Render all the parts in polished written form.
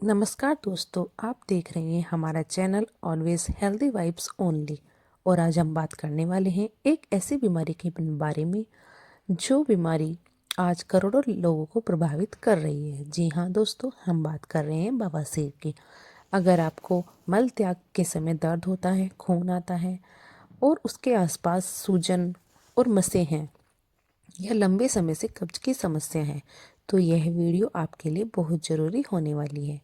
नमस्कार दोस्तों, आप देख रहे हैं हमारा channel always healthy vibes only. और आज हम बात करने वाले हैं एक ऐसी बीमारी के बारे में जो बीमारी आज करोड़ों लोगों को प्रभावित कर रही है। जी हाँ दोस्तों, हम बात कर रहे हैं बवासीर की। अगर आपको मल त्याग के समय दर्द होता है, खून आता है और उसके आसपास सूजन और मसें हैं या लंबे समय से कब्ज की समस्या है, तो यह वीडियो आपके लिए बहुत ज़रूरी होने वाली है।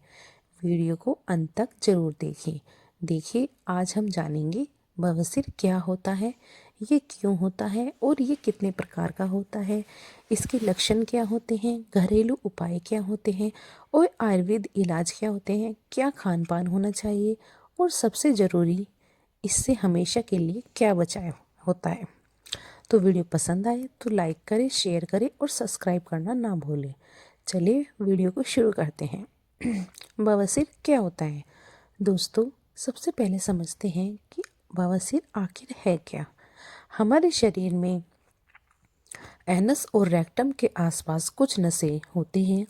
वीडियो को अंत तक जरूर देखिए आज हम जानेंगे बवासीर क्या होता है, ये क्यों होता है और ये कितने प्रकार का होता है, इसके लक्षण क्या होते हैं, घरेलू उपाय क्या होते हैं और आयुर्वेद इलाज क्या होते हैं, क्या खान पान होना चाहिए और सबसे ज़रूरी इससे हमेशा के लिए क्या बचाव होता है। तो वीडियो पसंद आए तो लाइक करें, शेयर करें और सब्सक्राइब करना ना भूलें। चलिए वीडियो को शुरू करते हैं। बवासीर क्या होता है दोस्तों? सबसे पहले समझते हैं कि बवासीर आखिर है क्या। हमारे शरीर में एनस और रेक्टम के आसपास कुछ नसें होती हैं।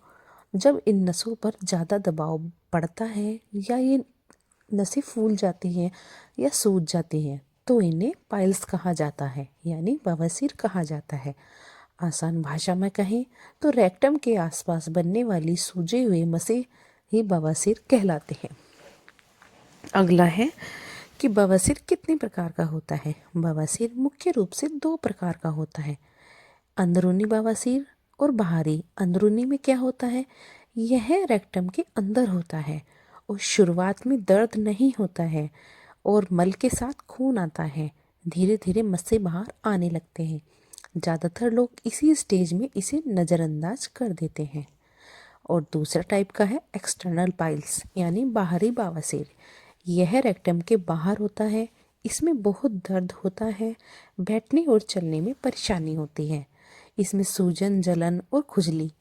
जब इन नसों पर ज़्यादा दबाव पड़ता है या ये नसें फूल जाती हैं या सूज जाती हैं तो इन्हें पाइल्स कहा जाता है, यानी बवासीर कहा जाता है। आसान भाषा में कहें तो रेक्टम के आसपास बनने वाली सूजे हुए मसें ही बवासीर कहलाते हैं। अगला है कि बवासीर कितने प्रकार का होता है। बवासीर मुख्य रूप से दो प्रकार का होता है, अंदरूनी बवासीर और बाहरी। अंदरूनी में क्या होता है, यह रेक्टम के अंदर होता है और शुरुआत में दर्द नहीं होता है और मल के साथ खून आता है। धीरे धीरे मस्से बाहर आने लगते हैं। ज़्यादातर लोग इसी स्टेज में इसे नज़रअंदाज कर देते हैं। और दूसरा टाइप का है एक्सटर्नल पाइल्स, यानी बाहरी बवासीर। यह रेक्टम के बाहर होता है। इसमें बहुत दर्द होता है, बैठने और चलने में परेशानी होती है। इसमें सूजन, जलन और खुजली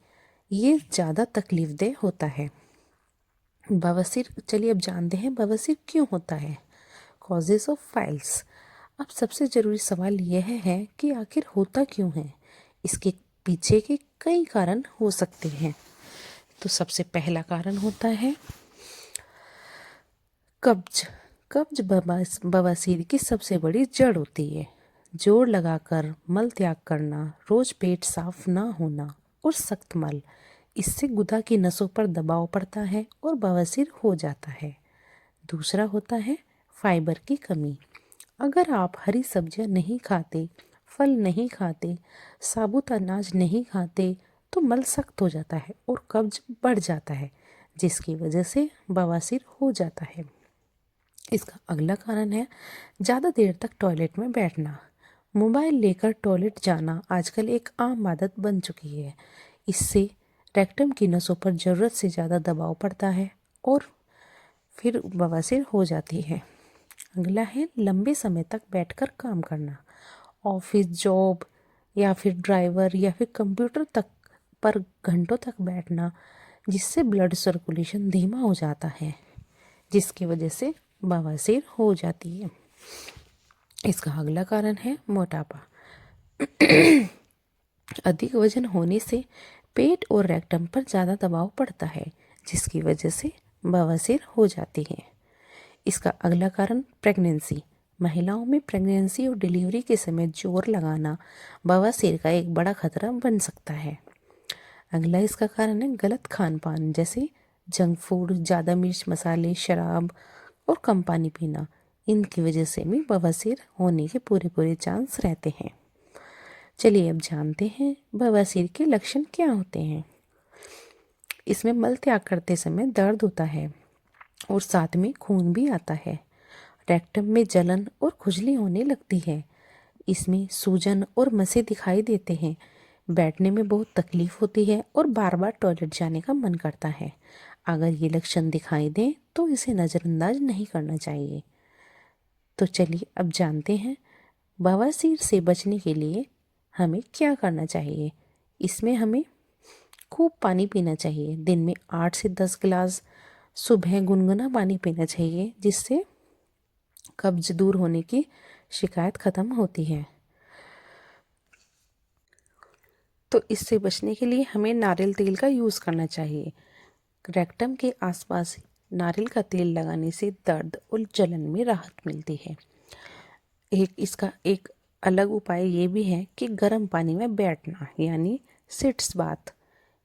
ये ज़्यादा तकलीफदेह होता है। बवासीर, चलिए अब जानते हैं बवासीर क्यों होता है। Causes of piles. अब सबसे ज़रूरी सवाल यह है कि आखिर होता क्यों है। इसके पीछे के कई कारण हो सकते हैं। तो सबसे पहला कारण होता है कब्ज। कब्ज बवासीर की सबसे बड़ी जड़ होती है। जोर लगाकर मल त्याग करना, रोज पेट साफ ना होना और सख्त मल, इससे गुदा की नसों पर दबाव पड़ता है और बवासीर हो जाता है। दूसरा होता है फाइबर की कमी। अगर आप हरी सब्जियां नहीं खाते, फल नहीं खाते, साबुत अनाज नहीं खाते तो मल सख्त हो जाता है और कब्ज बढ़ जाता है, जिसकी वजह से बवासीर हो जाता है। इसका अगला कारण है ज़्यादा देर तक टॉयलेट में बैठना। मोबाइल लेकर टॉयलेट जाना आजकल एक आम आदत बन चुकी है। इससे रेक्टम की नसों पर ज़रूरत से ज़्यादा दबाव पड़ता है और फिर बवासीर हो जाती है। अगला है लंबे समय तक बैठकर काम करना। ऑफिस, जॉब या फिर ड्राइवर या फिर कंप्यूटर तक पर घंटों तक बैठना, जिससे ब्लड सर्कुलेशन धीमा हो जाता है, जिसकी वजह से बवासीर हो जाती है। इसका अगला कारण है मोटापा। अधिक वजन होने से पेट और रेक्टम पर ज़्यादा दबाव पड़ता है, जिसकी वजह से बवासीर हो जाती है। इसका अगला कारण प्रेगनेंसी। महिलाओं में प्रेगनेंसी और डिलीवरी के समय जोर लगाना बवासीर का एक बड़ा खतरा बन सकता है। अगला इसका कारण है गलत खान पान, जैसे जंक फूड, ज़्यादा मिर्च मसाले, शराब और कम पानी पीना। इनकी वजह से भी बवासीर होने के पूरे पूरे चांस रहते हैं। चलिए अब जानते हैं बवासीर के लक्षण क्या होते हैं। इसमें मल त्याग करते समय दर्द होता है और साथ में खून भी आता है। रेक्टम में जलन और खुजली होने लगती है। इसमें सूजन और मसे दिखाई देते हैं। बैठने में बहुत तकलीफ होती है और बार बार टॉयलेट जाने का मन करता है। अगर ये लक्षण दिखाई दें तो इसे नज़रअंदाज नहीं करना चाहिए। तो चलिए अब जानते हैं बवासीर से बचने के लिए हमें क्या करना चाहिए। इसमें हमें खूब पानी पीना चाहिए। दिन में 8 से 10 गिलास सुबह गुनगुना पानी पीना चाहिए, जिससे कब्ज दूर होने की शिकायत ख़त्म होती है। तो इससे बचने के लिए हमें नारियल तेल का यूज़ करना चाहिए। रेक्टम के आसपास नारियल का तेल लगाने से दर्द और जलन में राहत मिलती है। इसका एक अलग उपाय ये भी है कि गर्म पानी में बैठना यानी सिट्स बाथ।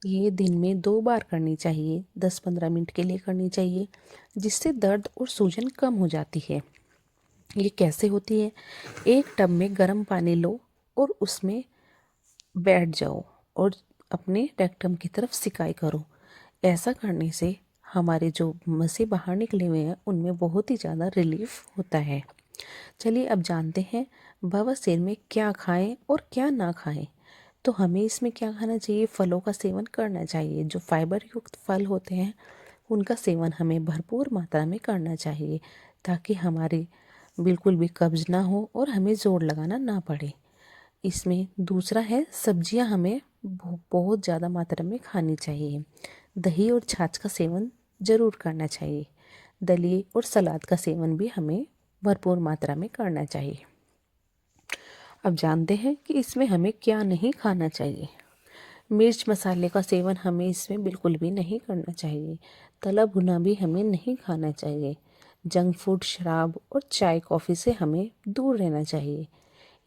ये दिन में 2 बार करनी चाहिए, 10-15 मिनट के लिए करनी चाहिए, जिससे दर्द और सूजन कम हो जाती है। ये कैसे होती है? एक टब में गर्म पानी लो और उसमें बैठ जाओ और अपने रेक्टम की तरफ सिकाई करो। ऐसा करने से हमारे जो मसे बाहर निकले हुए हैं उनमें बहुत ही ज़्यादा रिलीफ होता है। चलिए अब जानते हैं बवासीर में क्या खाएं और क्या ना खाएं। तो हमें इसमें क्या खाना चाहिए? फलों का सेवन करना चाहिए। जो फाइबर युक्त फल होते हैं उनका सेवन हमें भरपूर मात्रा में करना चाहिए, ताकि हमारे बिल्कुल भी कब्ज ना हो और हमें जोर लगाना ना पड़े। इसमें दूसरा है, सब्जियां हमें बहुत ज़्यादा मात्रा में खानी चाहिए। दही और छाछ का सेवन ज़रूर करना चाहिए। दलिए और सलाद का सेवन भी हमें भरपूर मात्रा में करना चाहिए। अब जानते हैं कि इसमें हमें क्या नहीं खाना चाहिए। मिर्च मसाले का सेवन हमें इसमें बिल्कुल भी नहीं करना चाहिए। तला भुना भी हमें नहीं खाना चाहिए। जंक फूड, शराब और चाय कॉफ़ी से हमें दूर रहना चाहिए।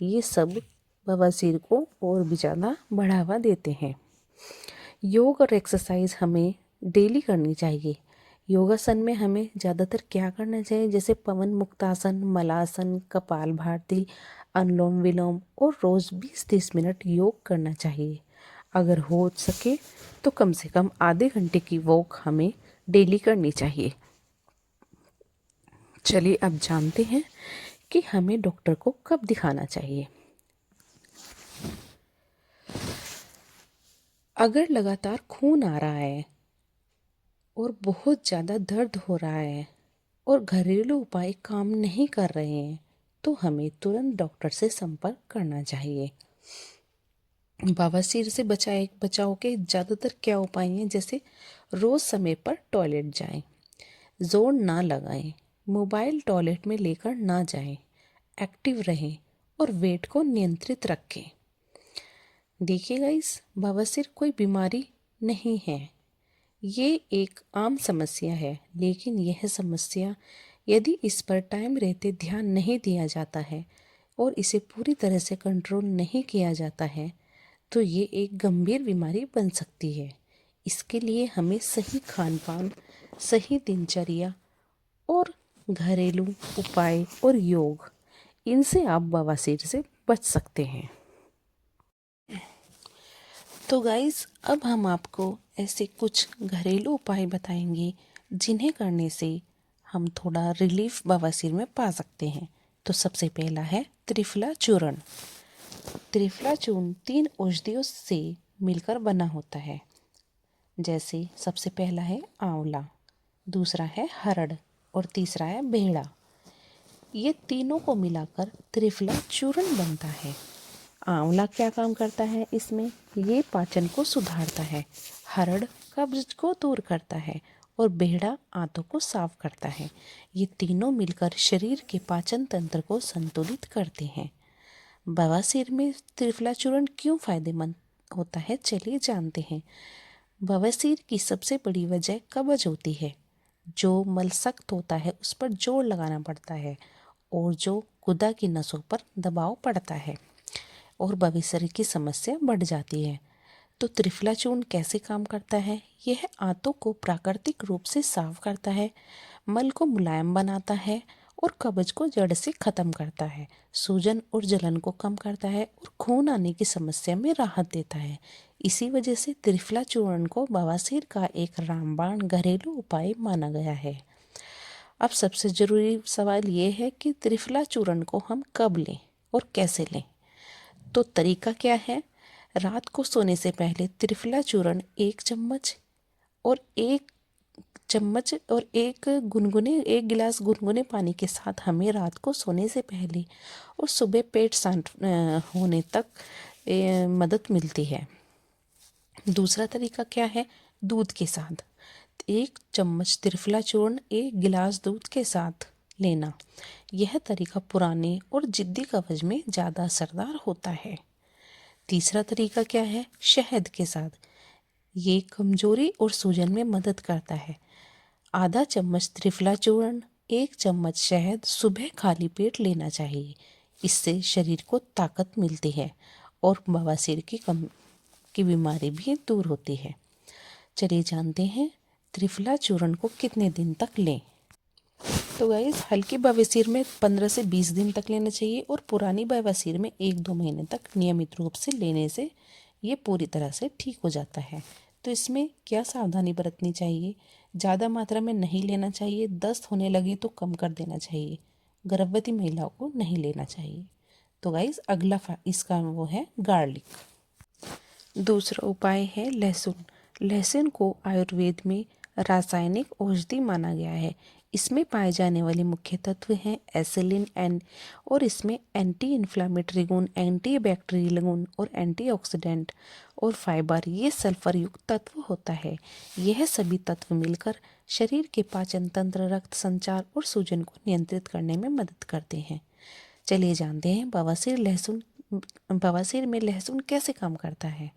ये सब बवासीर को और भी ज़्यादा बढ़ावा देते हैं। योग और एक्सरसाइज हमें डेली करनी चाहिए। योगासन में हमें ज़्यादातर क्या करना चाहिए? जैसे पवन मुक्तासन, मलासन, कपालभाति, अनुलोम विलोम और रोज़ 20-30 मिनट योग करना चाहिए। अगर हो सके तो कम से कम आधे घंटे की वॉक हमें डेली करनी चाहिए। चलिए अब जानते हैं कि हमें डॉक्टर को कब दिखाना चाहिए। अगर लगातार खून आ रहा है और बहुत ज़्यादा दर्द हो रहा है और घरेलू उपाय काम नहीं कर रहे हैं तो हमें तुरंत डॉक्टर से संपर्क करना चाहिए। बवासीर से बचाव के ज़्यादातर क्या उपाय हैं? जैसे रोज़ समय पर टॉयलेट जाएं, जोर ना लगाएं, मोबाइल टॉयलेट में लेकर ना जाएं, एक्टिव रहें और वेट को नियंत्रित रखें। देखिए गाइस, बवासीर कोई बीमारी नहीं है, ये एक आम समस्या है। लेकिन यह समस्या यदि इस पर टाइम रहते ध्यान नहीं दिया जाता है और इसे पूरी तरह से कंट्रोल नहीं किया जाता है तो ये एक गंभीर बीमारी बन सकती है। इसके लिए हमें सही खान पान, सही दिनचर्या और घरेलू उपाय और योग, इनसे आप बवासीर से बच सकते हैं। तो गाइस, अब हम आपको ऐसे कुछ घरेलू उपाय बताएंगे जिन्हें करने से हम थोड़ा रिलीफ बवासीर में पा सकते हैं। तो सबसे पहला है त्रिफला चूर्ण। त्रिफला चूर्ण 3 औषधियों से मिलकर बना होता है। जैसे सबसे पहला है आंवला, दूसरा है हरड़ और तीसरा है बेहड़ा। ये तीनों को मिलाकर त्रिफला चूर्ण बनता है। आंवला क्या काम करता है इसमें? ये पाचन को सुधारता है। हरड़ कब्ज को दूर करता है और बेहड़ा आंतों को साफ करता है। ये तीनों मिलकर शरीर के पाचन तंत्र को संतुलित करते हैं। बवासीर में त्रिफला चूर्ण क्यों फायदेमंद होता है, चलिए जानते हैं। बवासीर की सबसे बड़ी वजह कब्ज होती है। जो मल सख्त होता है उस पर जोर लगाना पड़ता है और जो गुदा की नसों पर दबाव पड़ता है और बवासीर की समस्या बढ़ जाती है। तो त्रिफला चूर्ण कैसे काम करता है? यह आंतों को प्राकृतिक रूप से साफ करता है, मल को मुलायम बनाता है और कब्ज को जड़ से खत्म करता है, सूजन और जलन को कम करता है और खून आने की समस्या में राहत देता है। इसी वजह से त्रिफला चूर्ण को बवासीर का एक रामबाण घरेलू उपाय माना गया है। अब सबसे जरूरी सवाल ये है कि त्रिफला चूर्ण को हम कब लें और कैसे लें। तो तरीका क्या है? रात को सोने से पहले त्रिफला चूर्ण 1 चम्मच और 1 गिलास गुनगुने पानी के साथ हमें रात को सोने से पहले और सुबह पेट शांत होने तक मदद मिलती है। दूसरा तरीका क्या है? दूध के साथ 1 चम्मच त्रिफला चूर्ण 1 गिलास दूध के साथ लेना। यह तरीका पुराने और जिद्दी कब्ज में ज़्यादा असरदार होता है। तीसरा तरीका क्या है? शहद के साथ ये कमजोरी और सूजन में मदद करता है। आधा चम्मच त्रिफला चूर्ण, 1 चम्मच शहद सुबह खाली पेट लेना चाहिए। इससे शरीर को ताकत मिलती है और बवासीर की बीमारी भी दूर होती है। चलिए जानते हैं त्रिफला चूर्ण को कितने दिन तक लें। तो गाइस, हल्की बवासीर में 15 से 20 दिन तक लेना चाहिए और पुरानी बवासीर में 1-2 महीने तक नियमित रूप से लेने से ये पूरी तरह से ठीक हो जाता है। तो इसमें क्या सावधानी बरतनी चाहिए? ज़्यादा मात्रा में नहीं लेना चाहिए। दस्त होने लगे तो कम कर देना चाहिए। गर्भवती महिलाओं को नहीं लेना चाहिए। तो गाइस, अगला इसका वो है गार्लिक। दूसरा उपाय है लहसुन। लहसुन को आयुर्वेद में रासायनिक औषधि माना गया है। इसमें पाए जाने वाले मुख्य तत्व हैं एसिलिन और इसमें एंटी इन्फ्लामेटरी गुण, एंटी बैक्टीरियल गुण और एंटीऑक्सीडेंट और फाइबर, ये सल्फर युक्त तत्व होता है। यह सभी तत्व मिलकर शरीर के पाचन तंत्र, रक्त संचार और सूजन को नियंत्रित करने में मदद करते हैं। चलिए जानते हैं बवासीर में लहसुन कैसे काम करता है।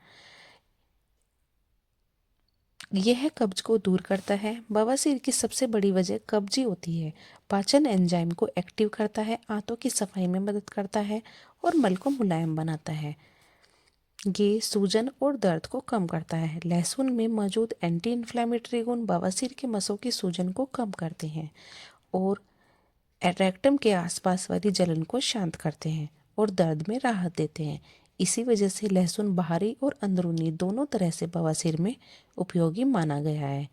यह कब्ज को दूर करता है। बवासीर की सबसे बड़ी वजह कब्ज ही होती है। पाचन एंजाइम को एक्टिव करता है, आंतों की सफाई में मदद करता है और मल को मुलायम बनाता है। ये सूजन और दर्द को कम करता है। लहसुन में मौजूद एंटी इन्फ्लेमेटरी गुण बवासीर के मसों की सूजन को कम करते हैं और रेक्टम के आसपास वाली जलन को शांत करते हैं और दर्द में राहत देते हैं। इसी वजह से लहसुन बाहरी और अंदरूनी दोनों तरह से बवासीर में उपयोगी माना गया है।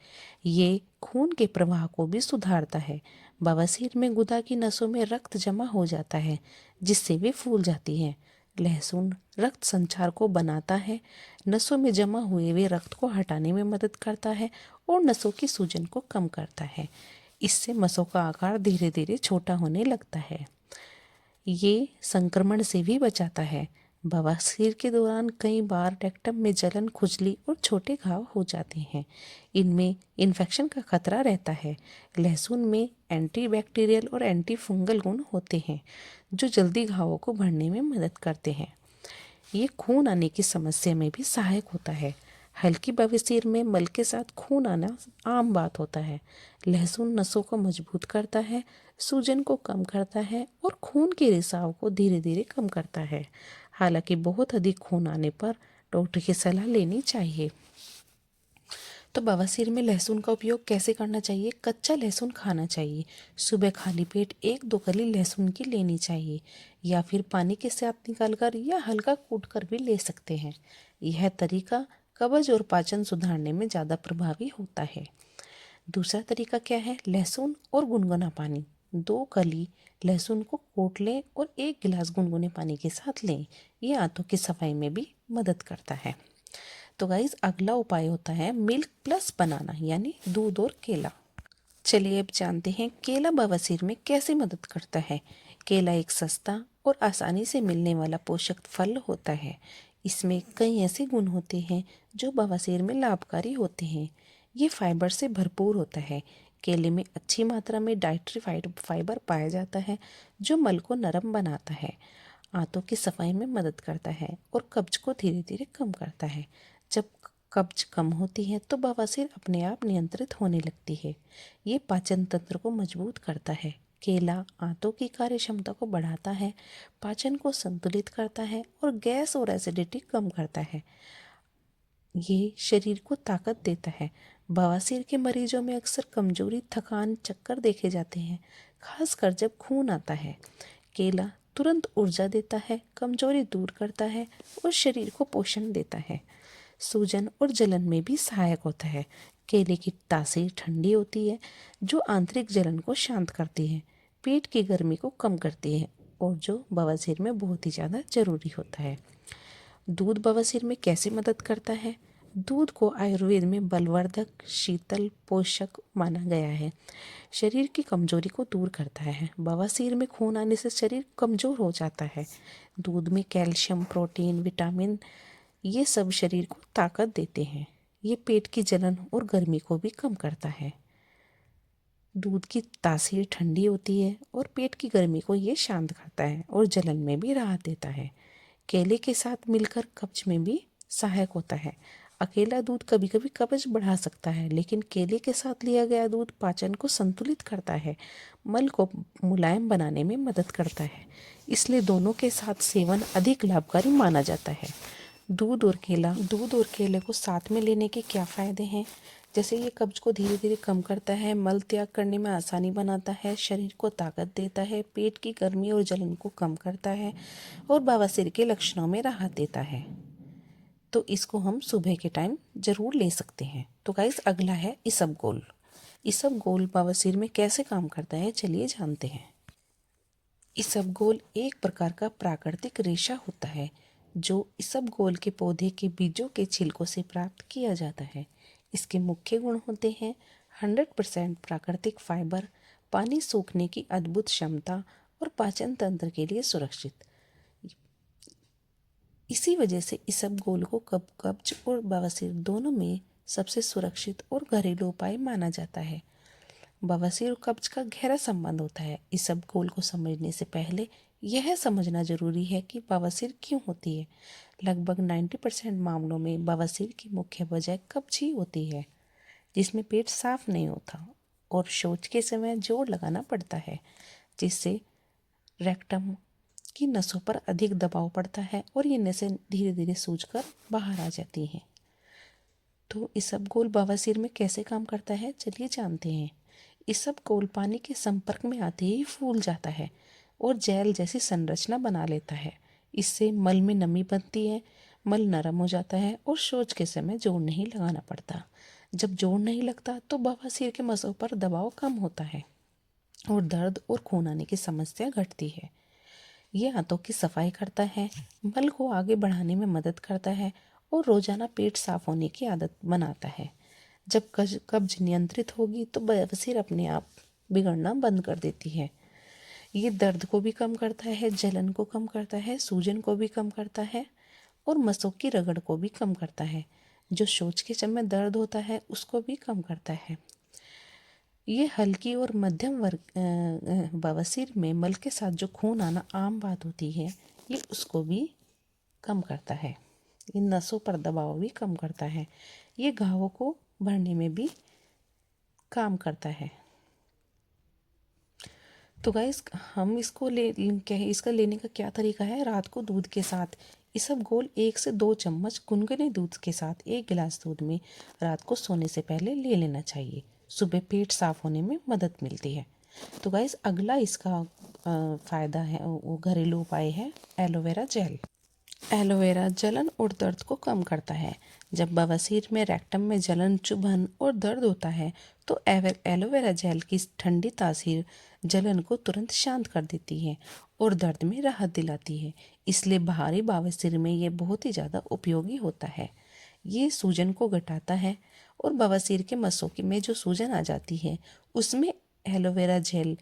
ये खून के प्रवाह को भी सुधारता है। बवासीर में गुदा की नसों में रक्त जमा हो जाता है जिससे वे फूल जाती हैं। लहसुन रक्त संचार को बनाता है, नसों में जमा हुए वे रक्त को हटाने में मदद करता है और नसों की सूजन को कम करता है। इससे मसों का आकार धीरे धीरे छोटा होने लगता है। ये संक्रमण से भी बचाता है। बवासीर के दौरान कई बार रेक्टम में जलन, खुजली और छोटे घाव हो जाते हैं। इनमें इन्फेक्शन का खतरा रहता है। लहसुन में एंटीबैक्टीरियल और एंटी फंगल गुण होते हैं जो जल्दी घावों को भरने में मदद करते हैं। ये खून आने की समस्या में भी सहायक होता है। हल्की बवासीर में मल के साथ खून आना आम बात होता है। लहसुन नसों को मजबूत करता है, सूजन को कम करता है और खून के रिसाव को धीरे धीरे कम करता है। हालांकि बहुत अधिक खून आने पर डॉक्टर की सलाह लेनी चाहिए। तो बवासीर में लहसुन का उपयोग कैसे करना चाहिए? कच्चा लहसुन खाना चाहिए। सुबह खाली पेट 1-2 कली लहसुन की लेनी चाहिए या फिर पानी के साथ निकालकर या हल्का कूटकर भी ले सकते हैं। यह तरीका कब्ज और पाचन सुधारने में ज़्यादा प्रभावी होता है। दूसरा तरीका क्या है? लहसुन और गुनगुना पानी। 2 कली लहसुन को कूट लें और 1 गिलास गुनगुने पानी के साथ लें। ये आंतों की सफाई में भी मदद करता है। तो गाइज, अगला उपाय होता है मिल्क प्लस बनाना, यानी दूध और केला। चलिए अब जानते हैं केला बवासीर में कैसे मदद करता है। केला एक सस्ता और आसानी से मिलने वाला पोषक फल होता है। इसमें कई ऐसे गुण होते हैं जो बवासीर में लाभकारी होते हैं। ये फाइबर से भरपूर होता है। केले में अच्छी मात्रा में डाइटरी फाइबर पाया जाता है जो मल को नरम बनाता है, आंतों की सफाई में मदद करता है और कब्ज को धीरे धीरे कम करता है। जब कब्ज कम होती है तो बवासीर अपने आप नियंत्रित होने लगती है। ये पाचन तंत्र को मजबूत करता है। केला आंतों की कार्य क्षमता को बढ़ाता है, पाचन को संतुलित करता है और गैस और एसिडिटी कम करता है। ये शरीर को ताकत देता है। बवासीर के मरीजों में अक्सर कमजोरी, थकान, चक्कर देखे जाते हैं, खासकर जब खून आता है। केला तुरंत ऊर्जा देता है, कमजोरी दूर करता है और शरीर को पोषण देता है। सूजन और जलन में भी सहायक होता है। केले की तासीर ठंडी होती है जो आंतरिक जलन को शांत करती है, पेट की गर्मी को कम करती है और जो बवासीर में बहुत ही ज़्यादा जरूरी होता है। दूध बवासीर में कैसे मदद करता है? दूध को आयुर्वेद में बलवर्धक, शीतल, पोषक माना गया है। शरीर की कमजोरी को दूर करता है। बवासीर में खून आने से शरीर कमजोर हो जाता है। दूध में कैल्शियम, प्रोटीन, विटामिन, ये सब शरीर को ताकत देते हैं। ये पेट की जलन और गर्मी को भी कम करता है। दूध की तासीर ठंडी होती है और पेट की गर्मी को ये शांत करता है और जलन में भी राहत देता है। केले के साथ मिलकर कब्ज में भी सहायक होता है। अकेला दूध कभी कभी कब्ज बढ़ा सकता है, लेकिन केले के साथ लिया गया दूध पाचन को संतुलित करता है, मल को मुलायम बनाने में मदद करता है। इसलिए दोनों के साथ सेवन अधिक लाभकारी माना जाता है। दूध और केले को साथ में लेने के क्या फ़ायदे हैं? जैसे ये कब्ज को धीरे धीरे कम करता है, मल त्याग करने में आसानी बनाता है, शरीर को ताकत देता है, पेट की गर्मी और जलन को कम करता है और बवासीर के लक्षणों में राहत देता है। तो इसको हम सुबह के टाइम ज़रूर ले सकते हैं। तो गाइस, अगला है इसबगोल। इसबगोल बवासीर में कैसे काम करता है, चलिए जानते हैं। इसबगोल एक प्रकार का प्राकृतिक रेशा होता है जो इसबगोल के पौधे के बीजों के छिलकों से प्राप्त किया जाता है। इसके मुख्य गुण होते हैं 100% प्राकृतिक फाइबर, पानी सोखने की अद्भुत क्षमता और पाचन तंत्र के लिए सुरक्षित। इसी वजह से इसबगोल को कब्ज और बवासीर दोनों में सबसे सुरक्षित और घरेलू उपाय माना जाता है। बवासीर और कब्ज का गहरा संबंध होता है। इसबगोल को समझने से पहले यह समझना जरूरी है कि बवासीर क्यों होती है। लगभग 90% मामलों में बवासीर की मुख्य वजह कब्ज ही होती है, जिसमें पेट साफ नहीं होता और शौच के समय जोर लगाना पड़ता है, जिससे रेक्टम की नसों पर अधिक दबाव पड़ता है और ये नसें धीरे धीरे सूजकर बाहर आ जाती हैं। तो इसबगोल बवासीर में कैसे काम करता है, चलिए जानते हैं। इसबगोल पानी के संपर्क में आते ही फूल जाता है और जेल जैसी संरचना बना लेता है। इससे मल में नमी बनती है, मल नरम हो जाता है और शौच के समय जोर नहीं लगाना पड़ता। जब जोर नहीं लगता तो बवासीर के मसों पर दबाव कम होता है और दर्द और खून आने की समस्या घटती है। ये आंतों की सफाई करता है, मल को आगे बढ़ाने में मदद करता है और रोजाना पेट साफ होने की आदत बनाता है। जब कब्ज नियंत्रित होगी तो बवासीर अपने आप बिगड़ना बंद कर देती है। ये दर्द को भी कम करता है, जलन को कम करता है, सूजन को भी कम करता है और मसों की रगड़ को भी कम करता है। जो शौच के समय दर्द होता है उसको भी कम करता है। ये हल्की और मध्यम वर्ग बवासीर में मल के साथ जो खून आना आम बात होती है, ये उसको भी कम करता है। ये नसों पर दबाव भी कम करता है। ये घावों को भरने में भी काम करता है। तो गाइस, हम इसको इसका लेने का क्या तरीका है। रात को दूध के साथ इसबगोल 1 से 2 चम्मच गुनगुने दूध के साथ 1 गिलास दूध में रात को सोने से पहले ले लेना चाहिए। सुबह पेट साफ होने में मदद मिलती है। तो गाइस, अगला इसका फ़ायदा है, वो घरेलू उपाय है एलोवेरा जेल। एलोवेरा जलन और दर्द को कम करता है। जब बवासीर में रेक्टम में जलन, चुभन और दर्द होता है तो एलोवेरा जेल की ठंडी तासीर जलन को तुरंत शांत कर देती है और दर्द में राहत दिलाती है। इसलिए बाहरी बवासीर में ये बहुत ही ज़्यादा उपयोगी होता है। ये सूजन को घटाता है और बवासीर के मसों में जो सूजन आ जाती है उसमें एलोवेरा जेल,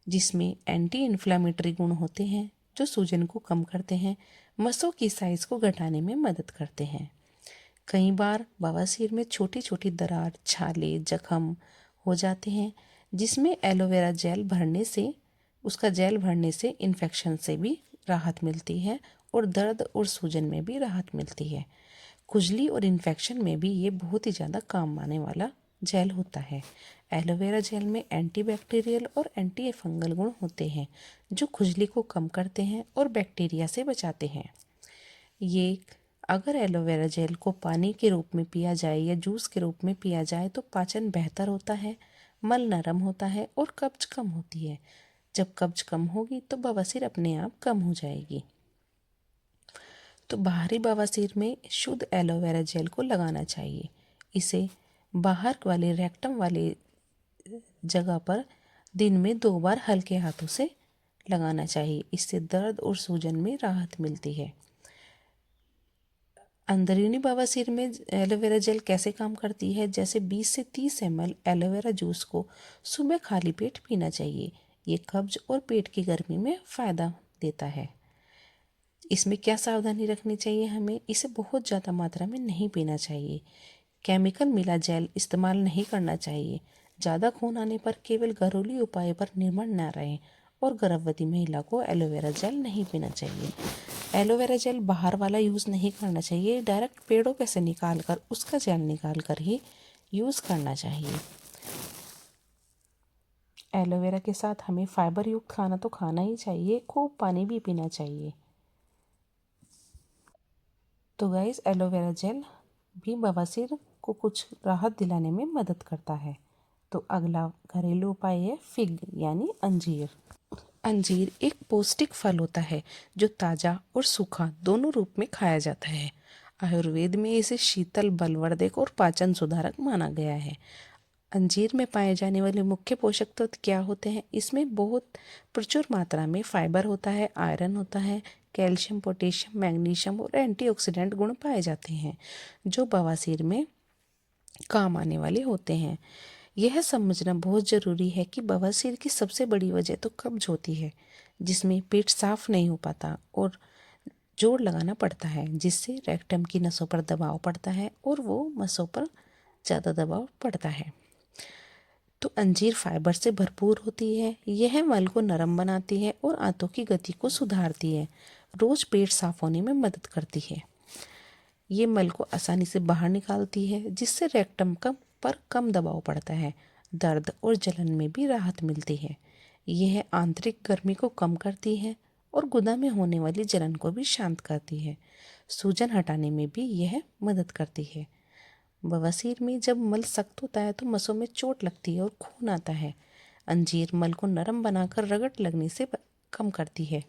जिसमें एंटी इन्फ्लेमेटरी गुण होते हैं जो सूजन को कम करते हैं, मसों की साइज को घटाने में मदद करते हैं। कई बार बवासीर में छोटी छोटी दरार, छाले, जख्म हो जाते हैं, जिसमें एलोवेरा उसका जेल भरने से इन्फेक्शन से भी राहत मिलती है और दर्द और सूजन में भी राहत मिलती है। खुजली और इन्फेक्शन में भी ये बहुत ही ज़्यादा काम आने वाला जेल होता है। एलोवेरा जेल में एंटीबैक्टीरियल और एंटी फंगल गुण होते हैं जो खुजली को कम करते हैं और बैक्टीरिया से बचाते हैं। ये अगर एलोवेरा जेल को पानी के रूप में पिया जाए या जूस के रूप में पिया जाए तो पाचन बेहतर होता है, मल नरम होता है और कब्ज कम होती है। जब कब्ज कम होगी तो बवासीर अपने आप कम हो जाएगी। तो बाहरी बवासीर में शुद्ध एलोवेरा जेल को लगाना चाहिए। इसे बाहर वाले रेक्टम वाले जगह पर दिन में 2 बार हल्के हाथों से लगाना चाहिए। इससे दर्द और सूजन में राहत मिलती है। अंदरूनी बवासीर में एलोवेरा जेल कैसे काम करती है, जैसे 20 से 30 ml एलोवेरा जूस को सुबह खाली पेट पीना चाहिए। ये कब्ज और पेट की गर्मी में फ़ायदा देता है। इसमें क्या सावधानी रखनी चाहिए हमें, इसे बहुत ज़्यादा मात्रा में नहीं पीना चाहिए। केमिकल मिला जेल इस्तेमाल नहीं करना चाहिए। ज़्यादा खून आने पर केवल घरेलू उपाय पर निर्भर न रहें और गर्भवती महिला को एलोवेरा जेल नहीं पीना चाहिए। एलोवेरा जेल बाहर वाला यूज़ नहीं करना चाहिए, डायरेक्ट पेड़ों पे से निकाल कर उसका जेल निकाल कर ही यूज़ करना चाहिए। एलोवेरा के साथ हमें फाइबर युक्त खाना तो खाना ही चाहिए, खूब पानी भी पीना चाहिए। तो गाइस, एलोवेरा जेल भी बवासीर को कुछ राहत दिलाने में मदद करता है। तो अगला घरेलू उपाय है फिग यानी अंजीर। अंजीर एक पौष्टिक फल होता है जो ताज़ा और सूखा दोनों रूप में खाया जाता है। आयुर्वेद में इसे शीतल, बलवर्धक और पाचन सुधारक माना गया है। अंजीर में पाए जाने वाले मुख्य पोषक तत्व क्या होते हैं? इसमें बहुत प्रचुर मात्रा में फाइबर होता है, आयरन होता है, कैल्शियम, पोटेशियम, मैग्नीशियम और एंटीऑक्सीडेंट गुण पाए जाते हैं जो बवासीर में काम आने वाले होते हैं। यह समझना बहुत ज़रूरी है कि बवासीर की सबसे बड़ी वजह तो कब्ज होती है, जिसमें पेट साफ नहीं हो पाता और जोर लगाना पड़ता है, जिससे रेक्टम की नसों पर दबाव पड़ता है और वो नसों पर ज़्यादा दबाव पड़ता है। तो अंजीर फाइबर से भरपूर होती है। यह मल को नरम बनाती है और आंतों की गति को सुधारती है। रोज पेट साफ होने में मदद करती है। ये मल को आसानी से बाहर निकालती है, जिससे रेक्टम पर कम दबाव पड़ता है। दर्द और जलन में भी राहत मिलती है। यह आंतरिक गर्मी को कम करती है और गुदा में होने वाली जलन को भी शांत करती है। सूजन हटाने में भी यह मदद करती है। बवासीर में जब मल सख्त होता है तो मसों में चोट लगती है और खून आता है। अंजीर मल को नरम बनाकर रगड़ लगने से कम करती है।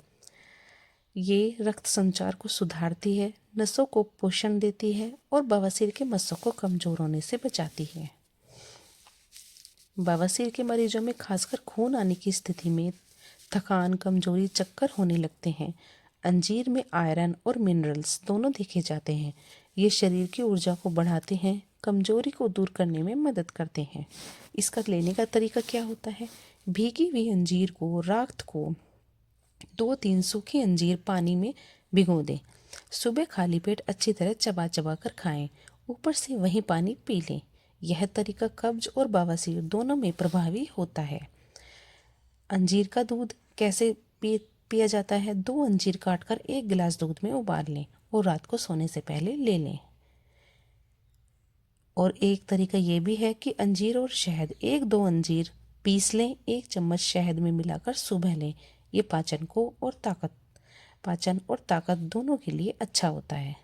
ये रक्त संचार को सुधारती है, नसों को पोषण देती है और बवासीर के मसों को कमजोर होने से बचाती है। बवासीर के मरीजों में खासकर खून आने की स्थिति में थकान, कमजोरी, चक्कर होने लगते हैं। अंजीर में आयरन और मिनरल्स दोनों देखे जाते हैं। ये शरीर की ऊर्जा को बढ़ाते हैं, कमजोरी को दूर करने में मदद करते हैं। इसका लेने का तरीका क्या होता है? भीगी हुई अंजीर को रात को 2-3 सूखी अंजीर पानी में भिगो दें। सुबह खाली पेट अच्छी तरह चबा चबा कर खाएं। ऊपर से वही पानी पी लें। यह तरीका कब्ज और बवासीर दोनों में प्रभावी होता है। अंजीर का दूध कैसे पिया जाता है? 2 अंजीर काटकर 1 गिलास दूध में उबाल लें और रात को सोने से पहले ले लें। और एक तरीका ये भी है कि अंजीर और शहद, 1-2 अंजीर पीस लें, 1 चम्मच शहद में मिलाकर सुबह लें। ये पाचन और ताकत दोनों के लिए अच्छा होता है।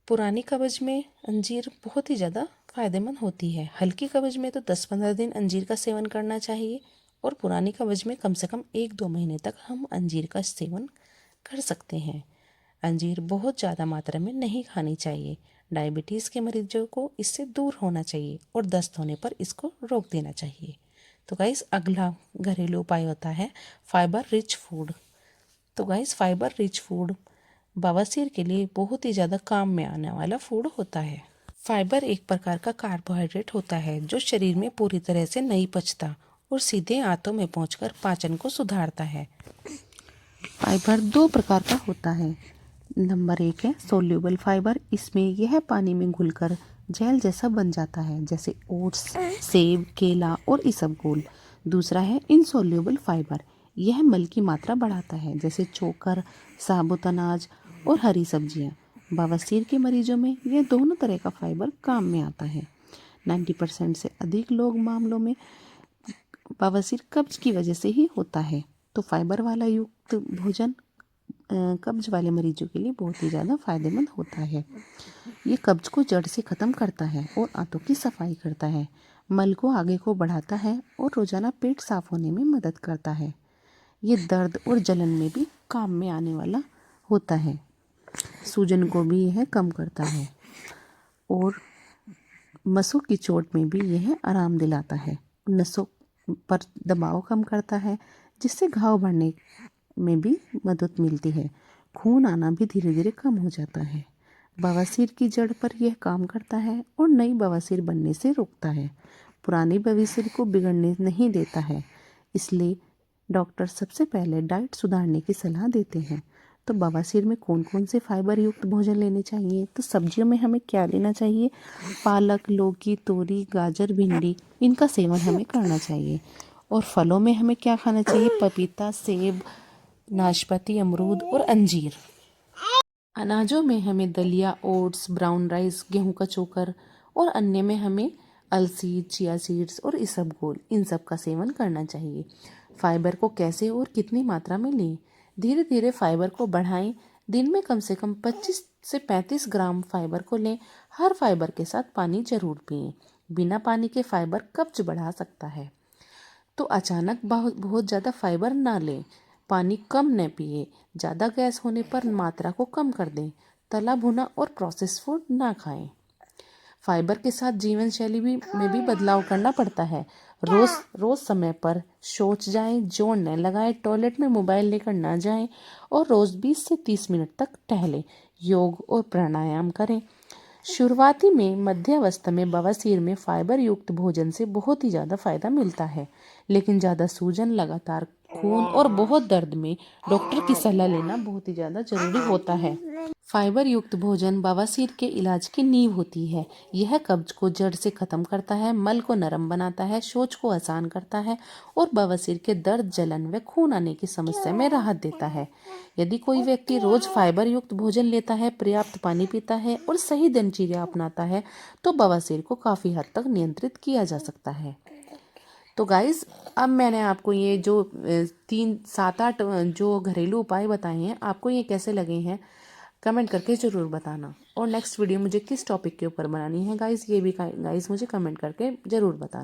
पुरानी कब्ज में अंजीर बहुत ही ज़्यादा फायदेमंद होती है। हल्की कब्ज में तो 10-15 दिन अंजीर का सेवन करना चाहिए और पुरानी कब्ज में कम से कम 1-2 महीने तक हम अंजीर का सेवन कर सकते हैं। अंजीर बहुत ज़्यादा मात्रा में नहीं खानी चाहिए। डायबिटीज़ के मरीजों को इससे दूर होना चाहिए और दस्त होने पर इसको रोक देना चाहिए। तो गाइस, अगला घरेलू उपाय होता है फाइबर रिच फूड। तो गाइस, फाइबर रिच फूड बवासीर के लिए बहुत ही ज़्यादा काम में आने वाला फूड होता है। फाइबर एक प्रकार का कार्बोहाइड्रेट होता है जो शरीर में पूरी तरह से नहीं पचता और सीधे आंतों में पहुंचकर पाचन को सुधारता है। फाइबर 2 प्रकार का होता है। नंबर 1 है सोल्यूबल फाइबर। इसमें यह पानी में घुलकर जेल जैसा बन जाता है, जैसे ओट्स, सेब, केला और इसबगोल। दूसरा है इनसोल्यूबल फाइबर। यह मल की मात्रा बढ़ाता है, जैसे चोकर, साबुत अनाज और हरी सब्जियां। बवासीर के मरीजों में यह दोनों तरह का फाइबर काम में आता है। 90% से अधिक लोग मामलों में बवासीर कब्ज की वजह से ही होता है। तो फाइबर वाला युक्त भोजन कब्ज वाले मरीजों के लिए बहुत ही ज़्यादा फायदेमंद होता है। ये कब्ज को जड़ से ख़त्म करता है और आंतों की सफाई करता है, मल को आगे को बढ़ाता है और रोज़ाना पेट साफ होने में मदद करता है। ये दर्द और जलन में भी काम में आने वाला होता है। सूजन को भी यह कम करता है और मसों की चोट में भी यह आराम दिलाता है। नसों पर दबाव कम करता है, जिससे घाव बढ़ने में भी मदद मिलती है। खून आना भी धीरे धीरे कम हो जाता है। बवासीर की जड़ पर यह काम करता है और नई बवासीर बनने से रोकता है। पुरानी बवासीर को बिगड़ने नहीं देता है। इसलिए डॉक्टर सबसे पहले डाइट सुधारने की सलाह देते हैं। तो बवासीर में कौन कौन से फाइबर युक्त भोजन लेने चाहिए? तो सब्जियों में हमें क्या लेना चाहिए? पालक, लौकी, तोरी, गाजर, भिंडी, इनका सेवन हमें करना चाहिए। और फलों में हमें क्या खाना चाहिए? पपीता, सेब, नाशपाती, अमरूद और अंजीर। अनाजों में हमें दलिया, ओट्स, ब्राउन राइस, गेहूं का चोकर और अन्य में हमें अलसी, चिया सीड्स और इसबगोल, इन सब का सेवन करना चाहिए। फाइबर को कैसे और कितनी मात्रा में लें? धीरे धीरे फाइबर को बढ़ाएं। दिन में कम से कम 25 से 35 ग्राम फाइबर को लें। हर फाइबर के साथ पानी जरूर पिएं। बिना पानी के फाइबर कब्ज बढ़ा सकता है, तो अचानक बहुत बहुत ज़्यादा फाइबर ना लें। पानी कम न पिए। ज़्यादा गैस होने पर मात्रा को कम कर दें। तला भुना और प्रोसेस फूड ना खाएं। फाइबर के साथ जीवन शैली में भी बदलाव करना पड़ता है। रोज रोज समय पर शौच जाएं, जोड़ न लगाएं, टॉयलेट में मोबाइल लेकर ना जाएं और रोज 20 से 30 मिनट तक टहलें। योग और प्राणायाम करें। शुरुआती में मध्यावस्था में बवासीर में फाइबर युक्त भोजन से बहुत ही ज़्यादा फायदा मिलता है, लेकिन ज़्यादा सूजन, लगातार खून और बहुत दर्द में डॉक्टर की सलाह लेना बहुत ही ज़्यादा जरूरी होता है। फाइबर युक्त भोजन बवासीर के इलाज की नींव होती है। यह कब्ज को जड़ से खत्म करता है, मल को नरम बनाता है, शौच को आसान करता है और बवासीर के दर्द, जलन व खून आने की समस्या में राहत देता है। यदि कोई व्यक्ति रोज फाइबर युक्त भोजन लेता है, पर्याप्त पानी पीता है और सही दिनचर्या अपनाता है, तो बवासीर को काफी हद तक नियंत्रित किया जा सकता है। तो गाइज, अब मैंने आपको ये जो 3, 7, 8 जो घरेलू उपाय बताए हैं, आपको ये कैसे लगे हैं कमेंट करके ज़रूर बताना। और नेक्स्ट वीडियो मुझे किस टॉपिक के ऊपर बनानी है गाइज, ये भी गाइज मुझे कमेंट करके ज़रूर बताना।